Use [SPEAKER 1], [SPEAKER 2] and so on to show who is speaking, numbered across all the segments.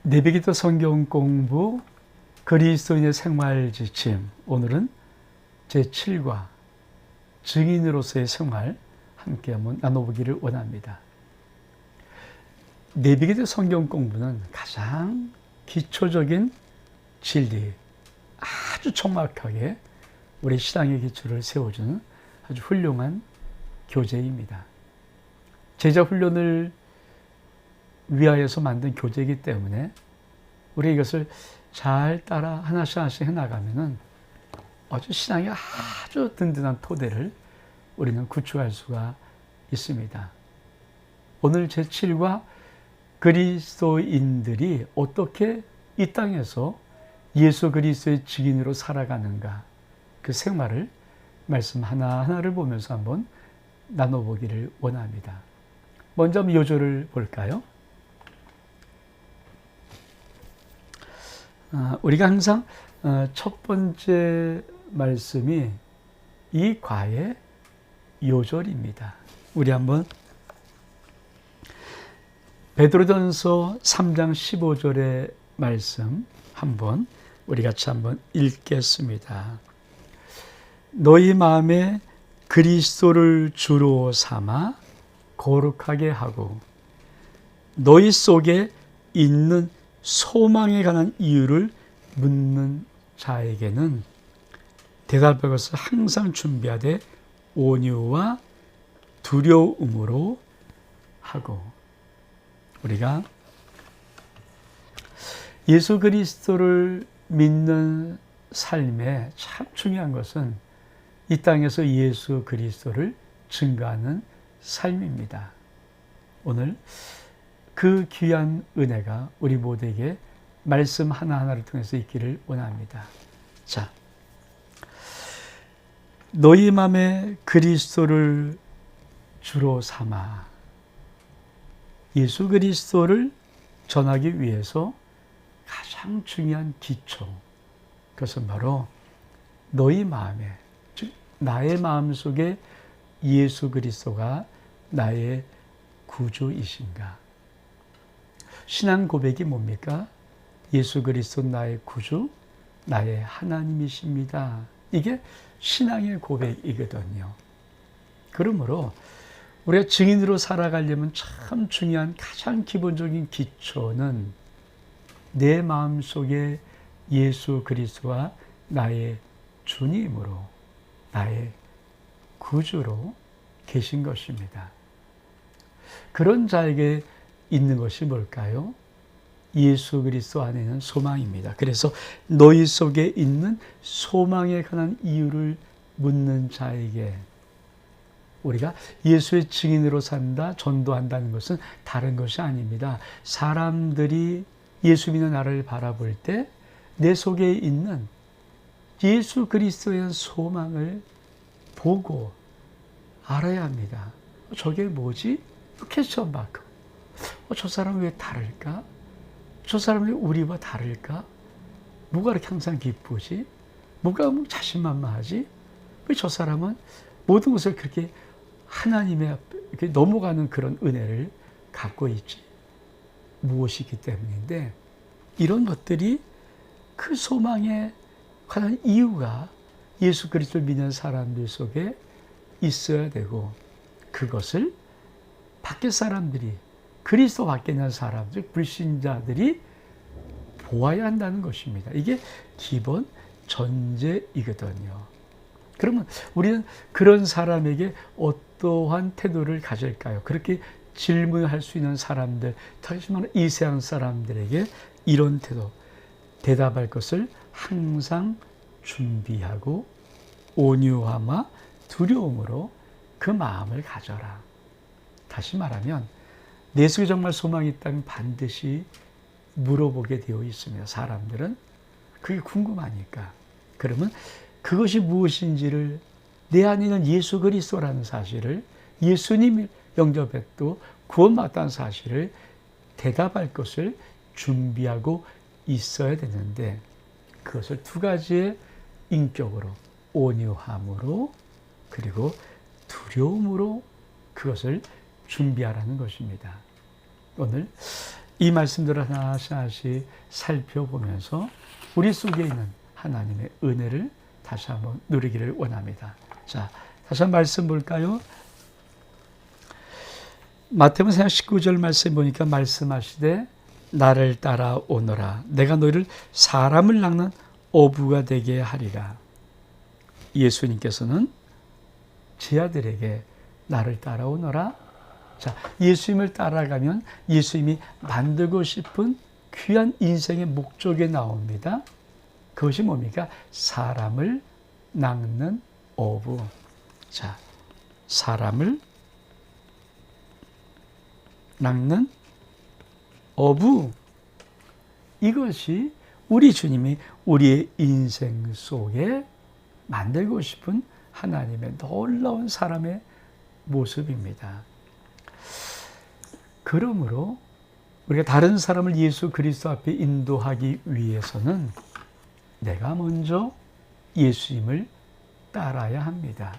[SPEAKER 1] 내비기도 성경 공부 그리스도인의 생활 지침, 오늘은 제7과 증인으로서의 생활 함께 한번 나눠보기를 원합니다. 내비기도 성경 공부는 가장 기초적인 진리, 아주 촉박하게 우리 신앙의 기초를 세워주는 아주 훌륭한 교재입니다. 제자 훈련을 위하여서 만든 교재이기 때문에 우리 이것을 잘 따라 하나씩 해나가면은 아주 신앙의 아주 든든한 토대를 우리는 구축할 수가 있습니다. 오늘 제7과 그리스도인들이 어떻게 이 땅에서 예수 그리스도의 증인으로 살아가는가, 그 생활을 말씀 하나하나를 보면서 한번 나눠보기를 원합니다. 먼저 한번 요절을 볼까요? 우리가 항상 첫 번째 말씀이 이 과의 요절입니다. 우리 한번 베드로전서 3장 15절의 말씀 한번 우리 같이 한번 읽겠습니다. 너희 마음에 그리스도를 주로 삼아 거룩하게 하고 너희 속에 있는 소망에 관한 이유를 묻는 자에게는 대답할 것을 항상 준비하되 온유와 두려움으로 하고, 우리가 예수 그리스도를 믿는 삶에 참 중요한 것은 이 땅에서 예수 그리스도를 증거하는 삶입니다. 오늘 그 귀한 은혜가 우리 모두에게 말씀 하나하나를 통해서 있기를 원합니다. 자, 너희 맘에 그리스도를 주로 삼아. 예수 그리스도를 전하기 위해서 가장 중요한 기초, 그것은 바로 너희 마음에, 즉 나의 마음속에 예수 그리스도가 나의 구주이신가. 신앙 고백이 뭡니까? 예수 그리스도 나의 구주, 나의 하나님이십니다. 이게 신앙의 고백이거든요. 그러므로 우리가 증인으로 살아가려면 참 중요한 가장 기본적인 기초는 내 마음속에 예수 그리스도와 나의 주님으로, 나의 구주로 계신 것입니다. 그런 자에게 있는 것이 뭘까요? 예수 그리스도 안에 있는 소망입니다. 그래서 너희 속에 있는 소망에 관한 이유를 묻는 자에게, 우리가 예수의 증인으로 산다, 전도한다는 것은 다른 것이 아닙니다. 사람들이 예수 믿는 나를 바라볼 때 내 속에 있는 예수 그리스도에 대한 소망을 보고 알아야 합니다. 저게 뭐지? 퀘스천 마크. 저 사람은 왜 다를까? 저 사람은 왜 우리와 다를까? 뭐가 이렇게 항상 기쁘지? 뭐가 자신만만하지? 왜 저 사람은 모든 것을 그렇게 하나님의 앞에 이렇게 넘어가는 그런 은혜를 갖고 있지? 무엇이기 때문인데, 이런 것들이 그 소망에 관한 이유가 예수 그리스도를 믿는 사람들 속에 있어야 되고, 그것을 밖에 사람들이, 그리스도 밖에 있는 사람들, 불신자들이 보아야 한다는 것입니다. 이게 기본 전제이거든요. 그러면 우리는 그런 사람에게 어떠한 태도를 가질까요? 그렇게 질문할 수 있는 사람들, 특히 이 세상 사람들에게 이런 태도, 대답할 것을 항상 준비하고 온유함과 두려움으로 그 마음을 가져라. 다시 말하면 내 속에 정말 소망이 있다면 반드시 물어보게 되어 있습니다. 사람들은 그게 궁금하니까. 그러면 그것이 무엇인지를, 내 안에 있는 예수 그리스도라는 사실을, 예수님을 영접했고 구원받았다는 사실을 대답할 것을 준비하고 있어야 되는데, 그것을 두 가지의 인격으로, 온유함으로 그리고 두려움으로 그것을 준비하라는 것입니다. 오늘 이 말씀들을 하나씩 살펴보면서 우리 속에 있는 하나님의 은혜를 다시 한번 누리기를 원합니다. 자, 다시 한번 말씀 볼까요? 마태복음 19절 말씀 보니까 말씀하시되 나를 따라오너라 내가 너희를 사람을 낚는 어부가 되게 하리라. 예수님께서는 제 아들에게 나를 따라오너라. 자, 예수님을 따라가면 예수님이 만들고 싶은 귀한 인생의 목적에 나옵니다. 그것이 뭡니까? 사람을 낚는 어부. 자, 사람을 낚는 어부. 이것이 우리 주님이 우리의 인생 속에 만들고 싶은 하나님의 놀라운 사람의 모습입니다. 그러므로 우리가 다른 사람을 예수 그리스도 앞에 인도하기 위해서는 내가 먼저 예수님을 따라야 합니다.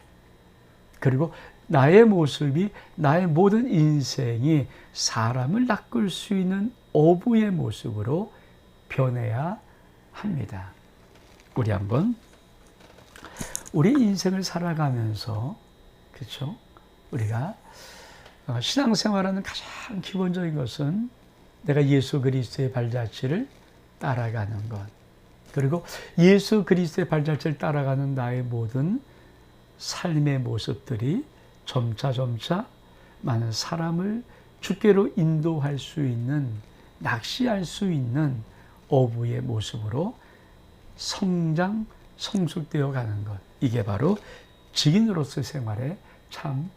[SPEAKER 1] 그리고 나의 모습이, 나의 모든 인생이 사람을 낚을 수 있는 어부의 모습으로 변해야 합니다. 우리 한번 우리 인생을 살아가면서, 그렇죠? 우리가 신앙생활하는 가장 기본적인 것은 내가 예수 그리스도의 발자취를 따라가는 것. 그리고 예수 그리스도의 발자취를 따라가는 나의 모든 삶의 모습들이 점차 많은 사람을 주께로 인도할 수 있는, 낚시할 수 있는 어부의 모습으로 성장, 성숙되어 가는 것. 이게 바로 직인으로서의 생활의 참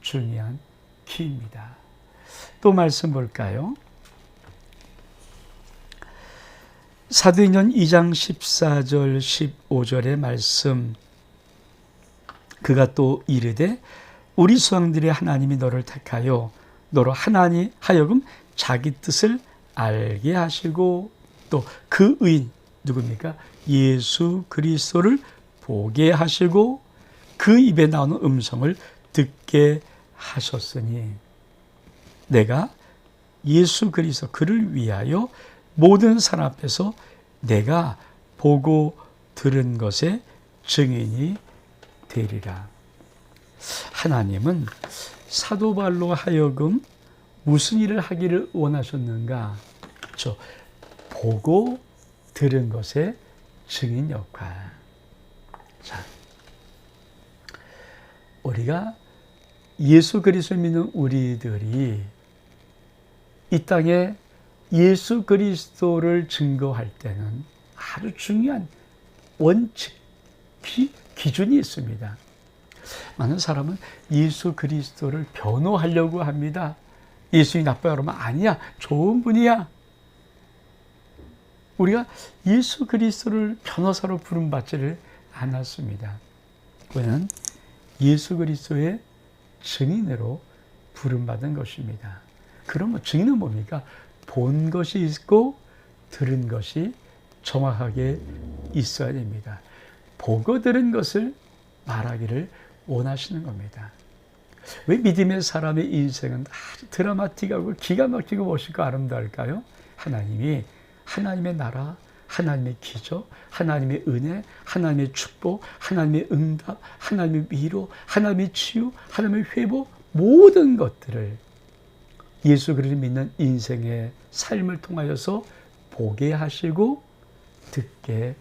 [SPEAKER 1] 중요한 키입니다. 또 말씀 볼까요? 사도행전 2장 14절 15절의 말씀. 그가 또 이르되 우리 수왕들의 하나님이 너를 택하여 너로 하나님 하여금 자기 뜻을 알게 하시고 또 그 의인 누굽니까? 예수 그리스도를 보게 하시고 그 입에 나오는 음성을 듣게 하셨으니 내가 예수 그리스도 그를 위하여 모든 사람 앞에서 내가 보고 들은 것의 증인이 되리라. 하나님은 사도 바울로 하여금 무슨 일을 하기를 원하셨는가? 그렇죠. 보고 들은 것의 증인 역할. 자, 우리가 예수 그리스도를 믿는 우리들이 이 땅에 예수 그리스도를 증거할 때는 아주 중요한 원칙, 기준이 있습니다. 많은 사람은 예수 그리스도를 변호하려고 합니다. 예수님이 나빠요 그러면 아니야, 좋은 분이야. 우리가 예수 그리스도를 변호사로 부름받지를 않았습니다. 그는 예수 그리스도의 증인으로 부름받은 것입니다. 그러면 증인은 뭡니까? 본 것이 있고 들은 것이 정확하게 있어야 됩니다. 보고 들은 것을 말하기를 원하시는 겁니다. 왜 믿음의 사람의 인생은 아주 드라마틱하고 기가 막히고 멋있고 아름다울까요? 하나님이 하나님의 나라, 하나님의 기적, 하나님의 은혜, 하나님의 축복, 하나님의 응답, 하나님의 위로, 하나님의 치유, 하나님의 회복, 모든 것들을 예수 그리스도를 믿는 인생의 삶을 통하여서 보게 하시고 듣게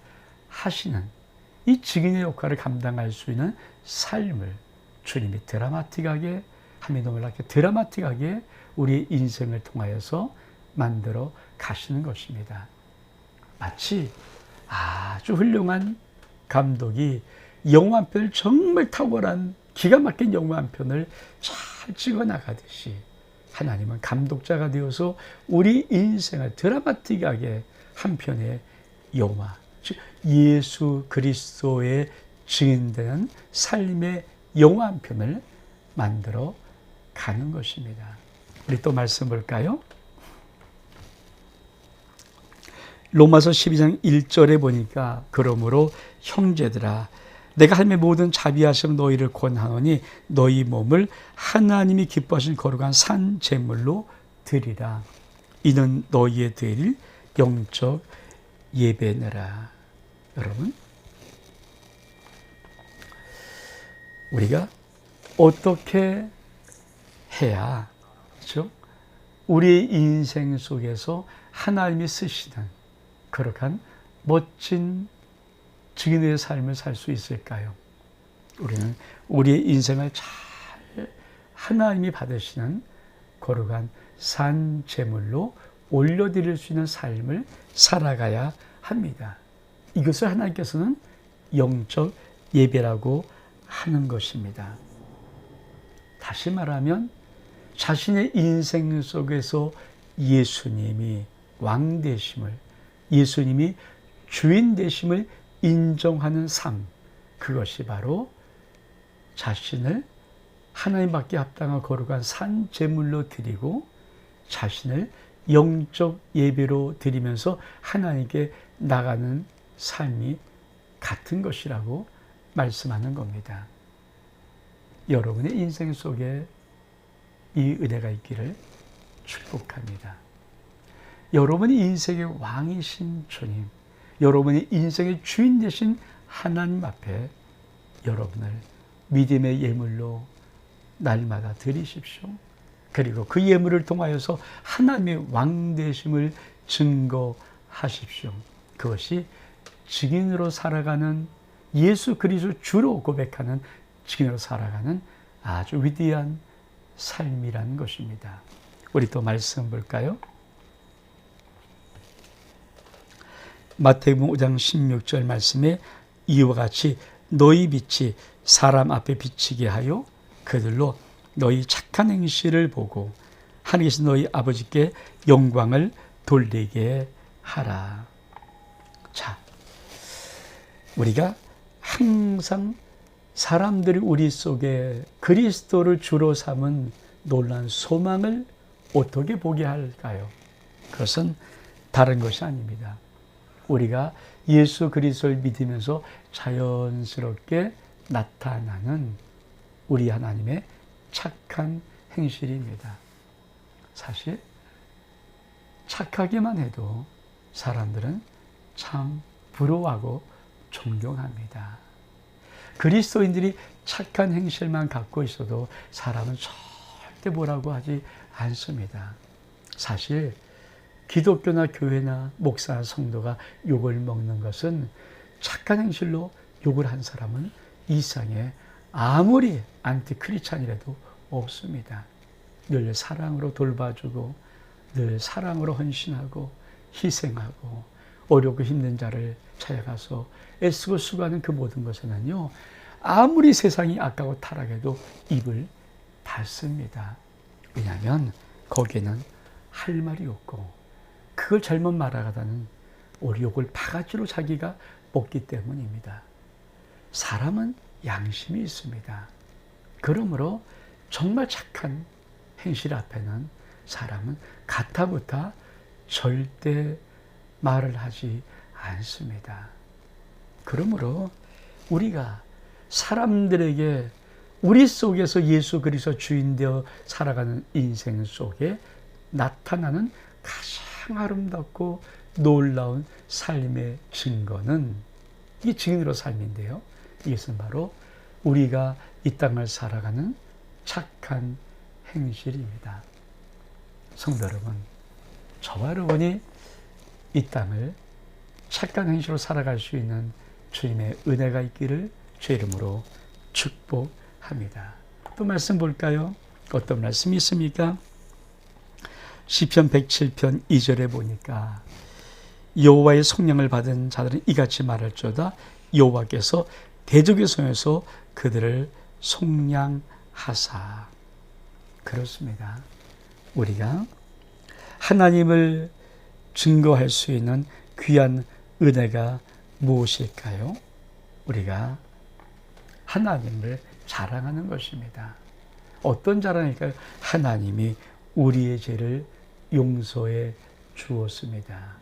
[SPEAKER 1] 하시는 이 증인의 역할을 감당할 수 있는 삶을 주님이 드라마틱하게, 하나님이 놀랍게 드라마틱하게 우리의 인생을 통하여서 만들어 가시는 것입니다. 마치 아주 훌륭한 감독이 영화 한 편을, 정말 탁월한 기가 막힌 영화 한 편을 잘 찍어 나가듯이 하나님은 감독자가 되어서 우리 인생을 드라마틱하게 한 편의 영화, 즉 예수 그리스도의 증인되는 삶의 영화 한 편을 만들어 가는 것입니다. 우리 또 말씀 볼까요? 로마서 12장 1절에 보니까 그러므로 형제들아 내가 하나님의 모든 자비하심 너희를 권하노니 너희 몸을 하나님이 기뻐하신 거룩한 산 제물로 드리라. 이는 너희의 드릴 영적 예배니라. 여러분, 우리가 어떻게 해야, 그렇죠? 우리의 인생 속에서 하나님이 쓰시는 거룩한 멋진 증인의 삶을 살 수 있을까요? 우리는 우리의 인생을 잘 하나님이 받으시는 거룩한 산 제물로 올려드릴 수 있는 삶을 살아가야 합니다. 이것을 하나님께서는 영적 예배라고 하는 것입니다. 다시 말하면 자신의 인생 속에서 예수님이 왕 되심을, 예수님이 주인 되심을 인정하는 삶, 그것이 바로 자신을 하나님밖에 합당한 거룩한 산 제물로 드리고 자신을 영적 예배로 드리면서 하나님께 나가는 삶이 같은 것이라고 말씀하는 겁니다. 여러분의 인생 속에 이 은혜가 있기를 축복합니다. 여러분의 인생의 왕이신 주님, 여러분의 인생의 주인 되신 하나님 앞에 여러분을 믿음의 예물로 날마다 드리십시오. 그리고 그 예물을 통하여서 하나님의 왕 되심을 증거하십시오. 그것이 증인으로 살아가는, 예수 그리스도 주로 고백하는 증인으로 살아가는 아주 위대한 삶이라는 것입니다. 우리 또 말씀 볼까요? 마태복음 5장 16절 말씀에 이와 같이 너희 빛이 사람 앞에 비치게 하여 그들로 너희 착한 행실을 보고 하늘에 계신 너희 아버지께 영광을 돌리게 하라. 자, 우리가 항상 사람들이 우리 속에 그리스도를 주로 삼은 놀라운 소망을 어떻게 보게 할까요? 그것은 다른 것이 아닙니다. 우리가 예수 그리스도를 믿으면서 자연스럽게 나타나는 우리 하나님의 착한 행실입니다. 사실 착하기만 해도 사람들은 참 부러워하고 존경합니다. 그리스도인들이 착한 행실만 갖고 있어도 사람은 절대 뭐라고 하지 않습니다. 사실 기독교나 교회나 목사, 성도가 욕을 먹는 것은 착한 행실로 욕을 한 사람은 이 세상에 아무리 안티크리스찬이라도 없습니다. 늘 사랑으로 돌봐주고 늘 사랑으로 헌신하고 희생하고 어렵고 힘든 자를 찾아가서 애쓰고 수고하는 그 모든 것에는요, 아무리 세상이 악하고 타락해도 입을 닫습니다. 왜냐하면 거기에는 할 말이 없고 그걸 잘못 말하다는 우리 욕을 바가지로 자기가 먹기 때문입니다. 사람은 양심이 있습니다. 그러므로 정말 착한 행실 앞에는 사람은 가타부타 절대 말을 하지 않습니다. 그러므로 우리가 사람들에게 우리 속에서 예수 그리스도 주인 되어 살아가는 인생 속에 나타나는 가장 아름답고 놀라운 삶의 증거는 이게 증인으로 삶인데요. 이것은 바로 우리가 이 땅을 살아가는 착한 행실입니다. 성도 여러분, 저와 여러분이 이 땅을 착한 행실로 살아갈 수 있는 주님의 은혜가 있기를 주의 이름으로 축복합니다. 또 말씀 볼까요? 어떤 말씀이 있습니까? 시편 107편 2절에 보니까 여호와의 성령을 받은 자들은 이같이 말할지어다 여호와께서 대적의 손에서 그들을 속량하사. 그렇습니다. 우리가 하나님을 증거할 수 있는 귀한 은혜가 무엇일까요? 우리가 하나님을 자랑하는 것입니다. 어떤 자랑일까요? 하나님이 우리의 죄를 용서해 주었습니다.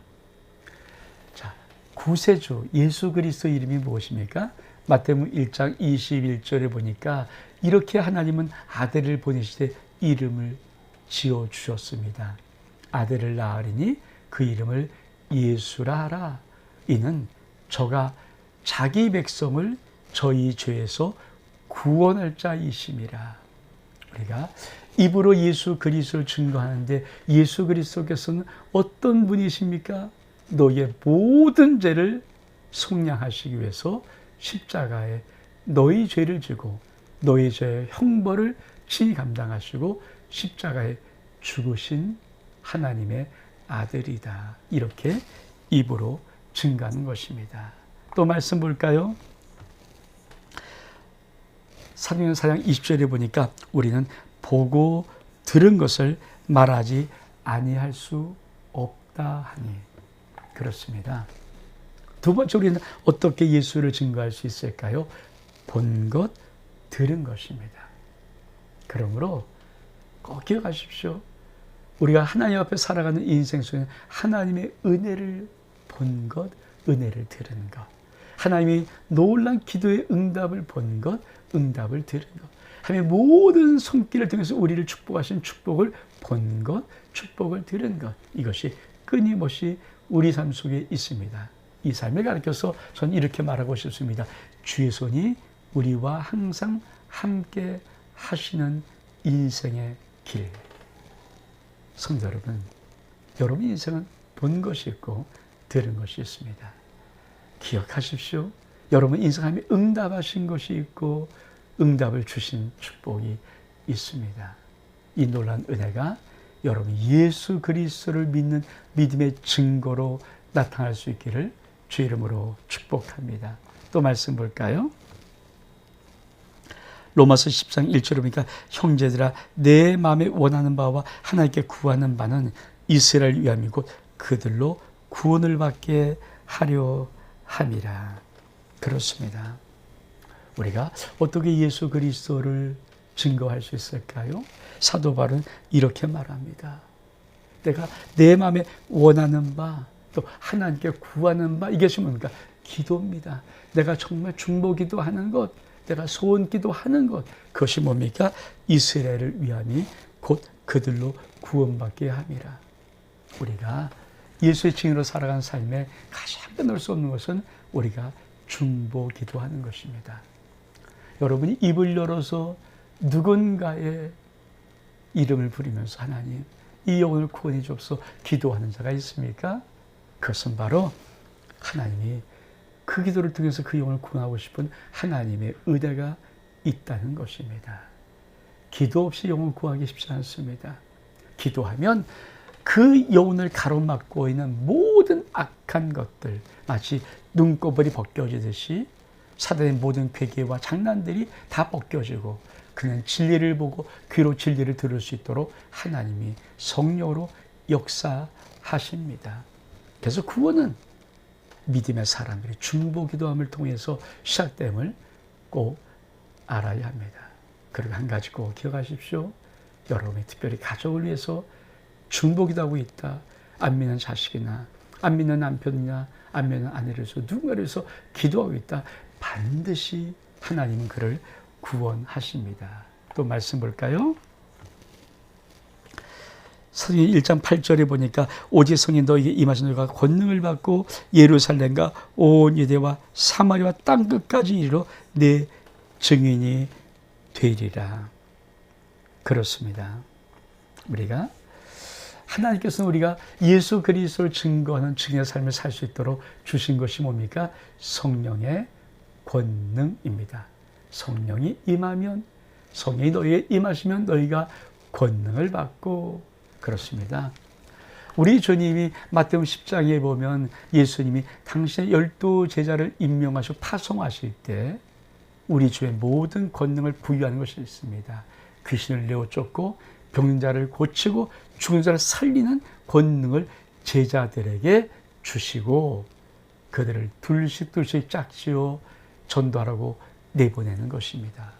[SPEAKER 1] 자, 구세주 예수 그리스도 이름이 무엇입니까? 마태복음 1장 21절에 보니까 이렇게 하나님은 아들을 보내시되 이름을 지어 주셨습니다. 아들을 낳으리니 그 이름을 예수라 하라. 이는 저가 자기 백성을 저희 죄에서 구원할 자이심이라. 우리가 입으로 예수 그리스도를 증거하는데 예수 그리스도께서는 어떤 분이십니까? 너의 모든 죄를 속량하시기 위해서 십자가에 너희 죄를 지고 너희 죄의 형벌을 친히 감당하시고 십자가에 죽으신 하나님의 아들이다. 이렇게 입으로 증거하는 것입니다. 또 말씀 볼까요? 사도행전 4장 20절에 보니까 우리는 보고 들은 것을 말하지 아니할 수 없다 하니. 그렇습니다. 두 번째 우리는 어떻게 예수를 증거할 수 있을까요? 본 것, 들은 것입니다. 그러므로 꼭 기억하십시오. 우리가 하나님 앞에 살아가는 인생 속에 하나님의 은혜를 본 것, 은혜를 들은 것. 하나님이 놀란 기도의 응답을 본 것, 응답을 들은 것. 하나님의 모든 손길을 통해서 우리를 축복하신 축복을 본 것, 축복을 들은 것. 이것이 끊임없이 우리 삶 속에 있습니다. 이 삶을 가르쳐서 저는 이렇게 말하고 싶습니다. 주의 손이 우리와 항상 함께 하시는 인생의 길. 성도 여러분, 여러분 인생은 본 것이 있고 들은 것이 있습니다. 기억하십시오. 여러분 인생 하나님이 응답하신 것이 있고 응답을 주신 축복이 있습니다. 이 놀라운 은혜가 여러분 예수 그리스도를 믿는 믿음의 증거로 나타날 수 있기를 주 이름으로 축복합니다. 또 말씀 볼까요? 로마서 10장 1절에 보니까 형제들아 내 마음에 원하는 바와 하나님께 구하는 바는 이스라엘 위함이 곧 그들로 구원을 받게 하려 함이라. 그렇습니다. 우리가 어떻게 예수 그리스도를 증거할 수 있을까요? 사도 바울은 이렇게 말합니다. 내가 내 마음에 원하는 바, 또 하나님께 구하는 바, 이것이 뭡니까? 기도입니다. 내가 정말 중보 기도하는 것, 내가 소원 기도하는 것, 그것이 뭡니까? 이스라엘을 위함이 곧 그들로 구원받게 함이라. 우리가 예수의 증인으로 살아가는 삶에 가장 빼놓을 수 없는 것은 우리가 중보 기도하는 것입니다. 여러분이 입을 열어서 누군가의 이름을 부리면서 하나님, 이 영혼을 구원해 주옵소서 기도하는 자가 있습니까? 그것은 바로 하나님이 그 기도를 통해서 그 영혼을 구원하고 싶은 하나님의 의대가 있다는 것입니다. 기도 없이 영혼 구하기 쉽지 않습니다. 기도하면 그 영혼을 가로막고 있는 모든 악한 것들, 마치 눈꺼풀이 벗겨지듯이 사단의 모든 괴계와 장난들이 다 벗겨지고 그는 진리를 보고 귀로 진리를 들을 수 있도록 하나님이 성령으로 역사하십니다. 그래서 구원은 믿음의 사람들이 중보 기도함을 통해서 시작됨을 꼭 알아야 합니다. 그리고 한 가지 꼭 기억하십시오. 여러분이 특별히 가족을 위해서 중보 기도하고 있다. 안 믿는 자식이나 안 믿는 남편이나 안 믿는 아내를 위해서 누군가를 위해서 기도하고 있다. 반드시 하나님은 그를 구원하십니다. 또 말씀 볼까요? 사도행전 1장 8절에 보니까 오직 성령 너에게 임하신 너가 권능을 받고 예루살렘과 온 유대와 사마리아와 땅끝까지 이르러 내 증인이 되리라. 그렇습니다. 우리가 하나님께서는 우리가 예수 그리스도를 증거하는 증인의 삶을 살 수 있도록 주신 것이 뭡니까? 성령의 권능입니다. 성령이 임하면, 성령이 너희에 임하시면 너희가 권능을 받고, 그렇습니다. 우리 주님이 마태복음 10장에 보면 예수님이 당신의 12 제자를 임명하시고 파송하실 때 우리 주의 모든 권능을 부여하는 것이 있습니다. 귀신을 내어 쫓고 병든 자를 고치고 죽은 자를 살리는 권능을 제자들에게 주시고 그들을 둘씩 짝지어 전도하라고 내보내는 것입니다.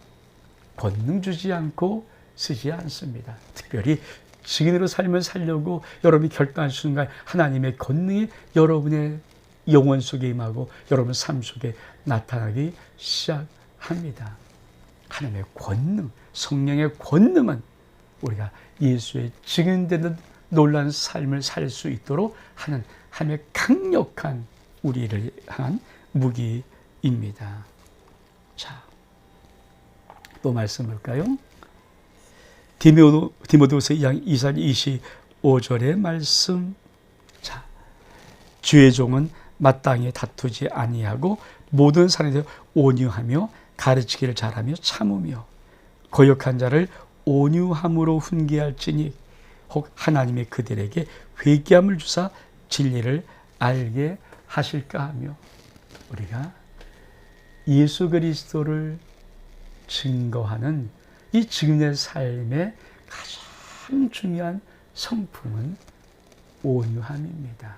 [SPEAKER 1] 권능 주지 않고 쓰지 않습니다. 특별히 증인으로 삶을 살려고 여러분이 결단하신 순간 하나님의 권능이 여러분의 영혼 속에 임하고 여러분 삶 속에 나타나기 시작합니다. 하나님의 권능, 성령의 권능은 우리가 예수의 증인되는 놀라운 삶을 살 수 있도록 하는 하나님의 강력한 우리를 향한 무기입니다. 자, 또 말씀 볼까요? 디모데후서 2장 25절의 말씀. 자, 주의 종은 마땅히 다투지 아니하고 모든 사람에 대해 온유하며 가르치기를 잘하며 참으며 거역한 자를 온유함으로 훈계할지니 혹 하나님이 그들에게 회개함을 주사 진리를 알게 하실까 하며, 우리가 예수 그리스도를 증거하는 이 증인의 삶의 가장 중요한 성품은 온유함입니다.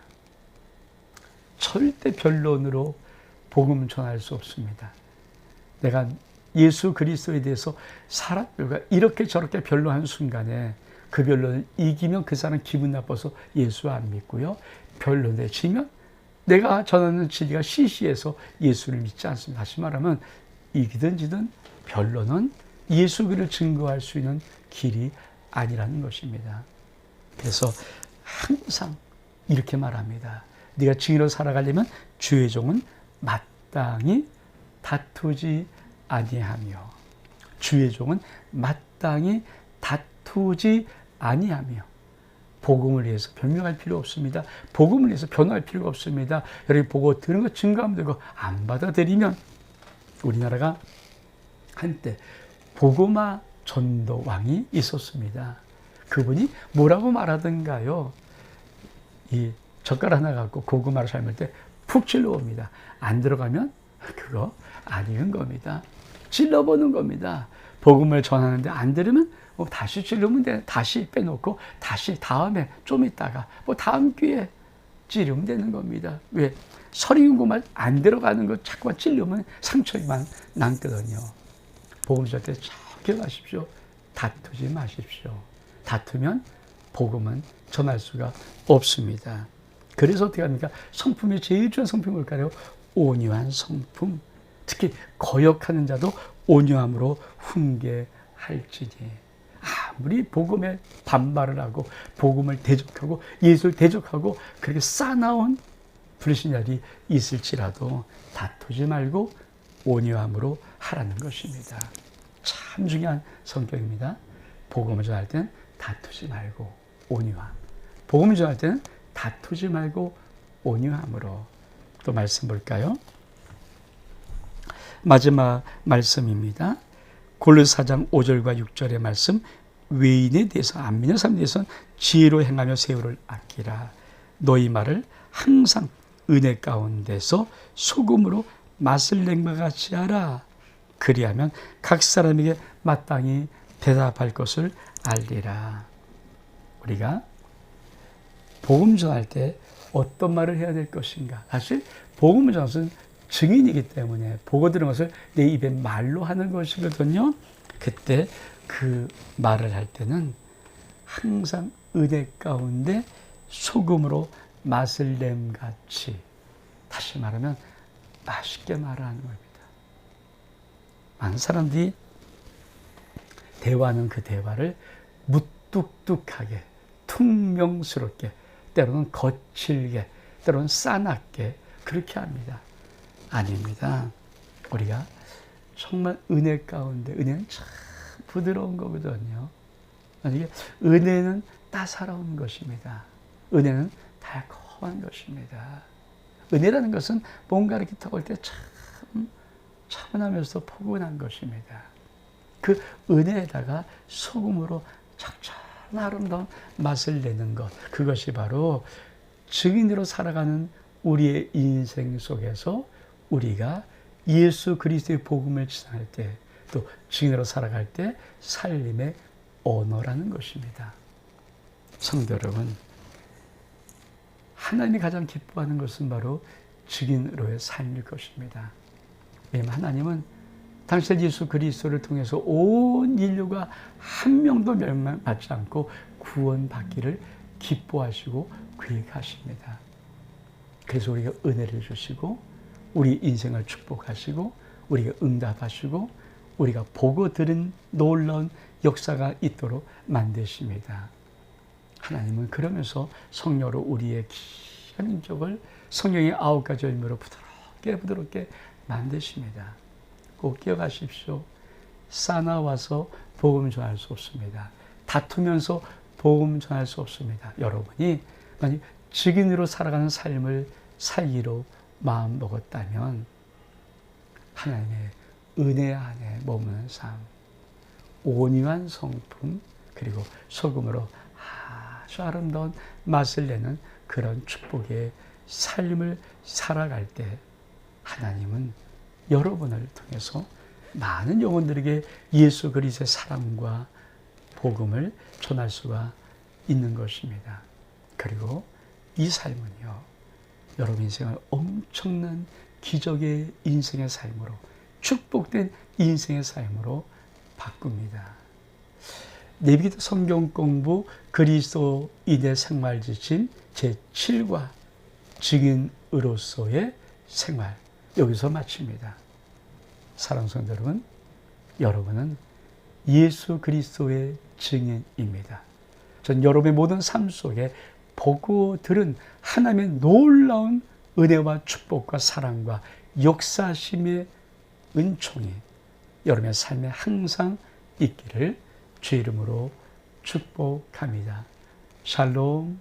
[SPEAKER 1] 절대 변론으로 복음 전할 수 없습니다. 내가 예수 그리스도에 대해서 사람들과 이렇게 저렇게 변론하는 순간에 그 변론을 이기면 그 사람 기분 나빠서 예수 안 믿고요. 변론에 지면 내가 전하는 진리가 시시해서 예수를 믿지 않습니다. 다시 말하면 이기든 지든 변론은 예수 그리스도를 증거할 수 있는 길이 아니라는 것입니다. 그래서 항상 이렇게 말합니다. 네가 증인으로 살아가려면 주의 종은 마땅히 다투지 아니하며, 주의 종은 마땅히 다투지 아니하며, 복음을 위해서 변명할 필요 없습니다. 복음을 위해서 변호할 필요가 없습니다. 여러분이 보고 들은 거 증거하면 되고 안 받아들이면, 우리나라가 한때 보고마 전도왕이 있었습니다. 그분이 뭐라고 말하던가요? 이 젓가락 하나 갖고 고구마를 삶을 때 푹 찔러봅니다. 안 들어가면 그거 안 익은 겁니다. 찔러보는 겁니다. 복음을 전하는데 안 들으면 다시 찌르면 돼. 다시 빼놓고 다시 다음에 좀 있다가 다음 기회에 찌르면 되는 겁니다. 왜? 설익은 고구마 안 들어가는 거 자꾸만 찌르면 상처만 남거든요. 복음 전할 때 기억하십시오. 다투지 마십시오. 다투면 복음은 전할 수가 없습니다. 그래서 어떻게 합니까? 성품이 제일 중요한 성품이 뭘까요? 온유한 성품. 특히 거역하는 자도 온유함으로 훈계할지니. 아무리 복음에 반발을 하고 복음을 대적하고 예수를 대적하고 그렇게 싸나운 불신자들이 있을지라도 다투지 말고 온유함으로 하라는 것입니다. 참 중요한 성격입니다. 복음을 전할 때는 다투지 말고 온유함. 복음을 전할 때는 다투지 말고 온유함으로. 또 말씀 볼까요? 마지막 말씀입니다. 골로새 4장 5절과 6절의 말씀. 외인에 대해서, 안 믿는 사람에 대해서는 지혜로 행하며 세월을 아끼라. 너희 말을 항상 은혜 가운데서 소금으로 맛을 낸 것 같이 하라. 그리하면 각 사람에게 마땅히 대답할 것을 알리라. 우리가 복음 전할 때 어떤 말을 해야 될 것인가? 사실 복음 전하는 것은 증인이기 때문에 보고 들은 것을 내 입에 말로 하는 것이거든요. 그때 그 말을 할 때는 항상 은혜 가운데 소금으로 맛을 냄 같이, 다시 말하면 맛있게 말하는 겁니다. 많은 사람들이 대화하는 그 대화를 무뚝뚝하게, 퉁명스럽게, 때로는 거칠게, 때로는 싸납게 그렇게 합니다. 아닙니다. 우리가 정말 은혜 가운데, 은혜는 참 부드러운 거거든요. 이게 은혜는 따사로운 것입니다. 은혜는 달콤한 것입니다. 은혜라는 것은 뭔가 이렇게 탁올 때 참 차분하면서 포근한 것입니다. 그 은혜에다가 소금으로 착착 아름다운 맛을 내는 것, 그것이 바로 증인으로 살아가는 우리의 인생 속에서 우리가 예수 그리스도의 복음을 전할 때, 또 증인으로 살아갈 때 살림의 언어라는 것입니다. 성도 여러분, 하나님이 가장 기뻐하는 것은 바로 증인으로의 삶일 것입니다. 왜냐하면 하나님은 당시 예수 그리스도를 통해서 온 인류가 한 명도 멸망받지 않고 구원받기를 기뻐하시고 계획하십니다. 그래서 우리가 은혜를 주시고 우리 인생을 축복하시고 우리가 응답하시고 우리가 보고 들은 놀라운 역사가 있도록 만드십니다. 하나님은 그러면서 성령으로 우리의 귀한 인격을 성령의 9가지 열매로 부드럽게 만드십니다. 꼭 기억하십시오. 싸나워서 복음 전할 수 없습니다. 다투면서 복음 전할 수 없습니다. 여러분이 만약 증인으로 살아가는 삶을 살기로 마음 먹었다면 하나님의 은혜 안에 머무는 삶, 온유한 성품, 그리고 소금으로 아주 아름다운 맛을 내는 그런 축복의 삶을 살아갈 때 하나님은 여러분을 통해서 많은 영혼들에게 예수 그리스도의 사랑과 복음을 전할 수가 있는 것입니다. 그리고 이 삶은요, 여러분 인생을 엄청난 기적의 인생의 삶으로, 축복된 인생의 삶으로 바꿉니다. 내비게이터 성경 공부 그리스도인의 생활 지침 제7과 증인으로서의 생활, 여기서 마칩니다. 사랑하는 성도 여러분, 여러분은 예수 그리스도의 증인입니다. 전 여러분의 모든 삶 속에 보고 들은 하나님의 놀라운 은혜와 축복과 사랑과 역사심의 은총이 여러분의 삶에 항상 있기를 주의 이름으로 축복합니다. 샬롬.